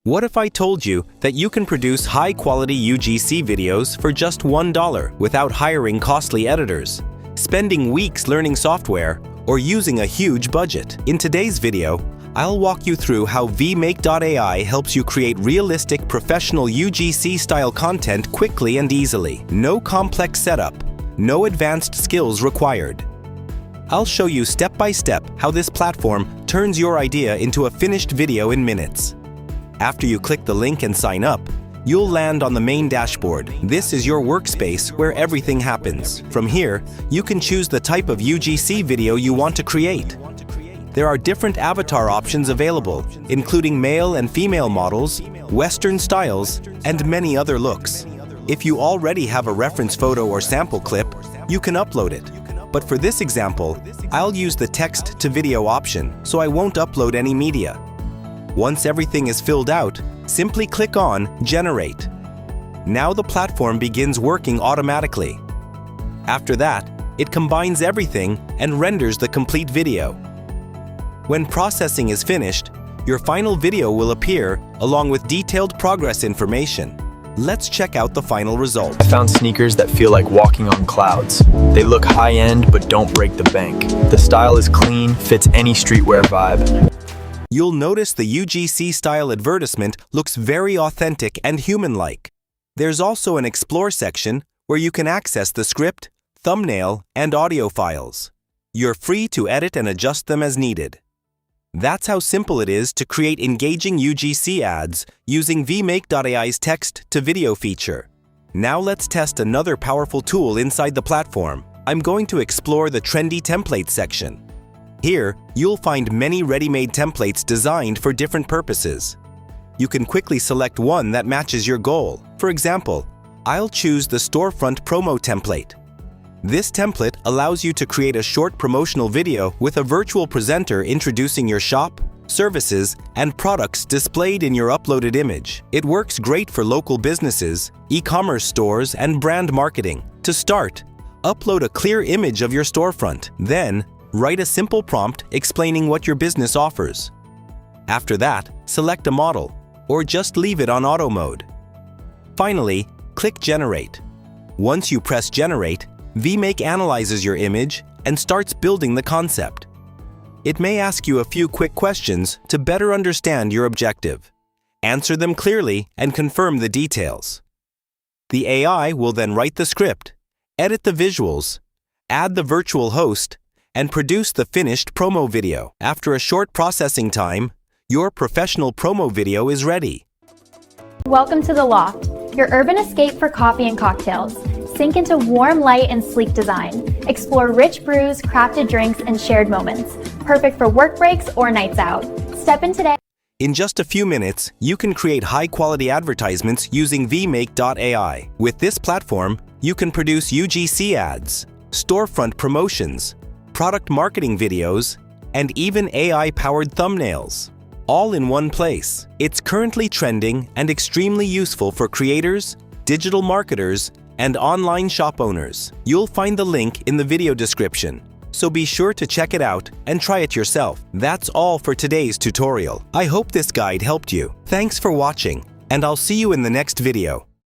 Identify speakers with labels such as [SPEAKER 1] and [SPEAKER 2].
[SPEAKER 1] What if I told you that you can produce high-quality UGC videos for just $1 without hiring costly editors, spending weeks learning software, or using a huge budget? In today's video, I'll walk you through how VMake.ai helps you create realistic professional UGC-style content quickly and easily. No complex setup, no advanced skills required. I'll show you step-by-step how this platform turns your idea into a finished video in minutes. After you click the link and sign up, you'll land on the main dashboard. This is your workspace where everything happens. From here, you can choose the type of UGC video you want to create. There are different avatar options available, including male and female models, Western styles, and many other looks. If you already have a reference photo or sample clip, you can upload it. But for this example, I'll use the text-to-video option, so I won't upload any media. Once everything is filled out, simply click on Generate. Now the platform begins working automatically. After that, it combines everything and renders the complete video. When processing is finished, your final video will appear along with detailed progress information. Let's check out the final result.
[SPEAKER 2] I found sneakers that feel like walking on clouds. They look high-end but don't break the bank. The style is clean, fits any streetwear vibe.
[SPEAKER 1] You'll notice the UGC style advertisement looks very authentic and human-like. There's also an Explore section where you can access the script, thumbnail, and audio files. You're free to edit and adjust them as needed. That's how simple it is to create engaging UGC ads using VMake.ai's text-to-video feature. Now let's test another powerful tool inside the platform. I'm going to explore the trendy templates section. Here, you'll find many ready-made templates designed for different purposes. You can quickly select one that matches your goal. For example, I'll choose the Storefront promo template. This template allows you to create a short promotional video with a virtual presenter introducing your shop, services, and products displayed in your uploaded image. It works great for local businesses, e-commerce stores, and brand marketing. To start, upload a clear image of your storefront. Then, write a simple prompt explaining what your business offers. After that, select a model, or just leave it on auto mode. Finally, click Generate. Once you press Generate, VMake analyzes your image and starts building the concept. It may ask you a few quick questions to better understand your objective. Answer them clearly and confirm the details. The AI will then write the script, edit the visuals, add the virtual host, and produce the finished promo video. After a short processing time, your professional promo video is ready.
[SPEAKER 3] Welcome to The Loft, your urban escape for coffee and cocktails. Sink into warm light and sleek design. Explore rich brews, crafted drinks, and shared moments. Perfect for work breaks or nights out. Step in today.
[SPEAKER 1] In just a few minutes, you can create high-quality advertisements using VMake.ai. With this platform, you can produce UGC ads, storefront promotions, product marketing videos, and even AI-powered thumbnails, all in one place. It's currently trending and extremely useful for creators, digital marketers, and online shop owners. You'll find the link in the video description, so be sure to check it out and try it yourself. That's all for today's tutorial. I hope this guide helped you. Thanks for watching, and I'll see you in the next video.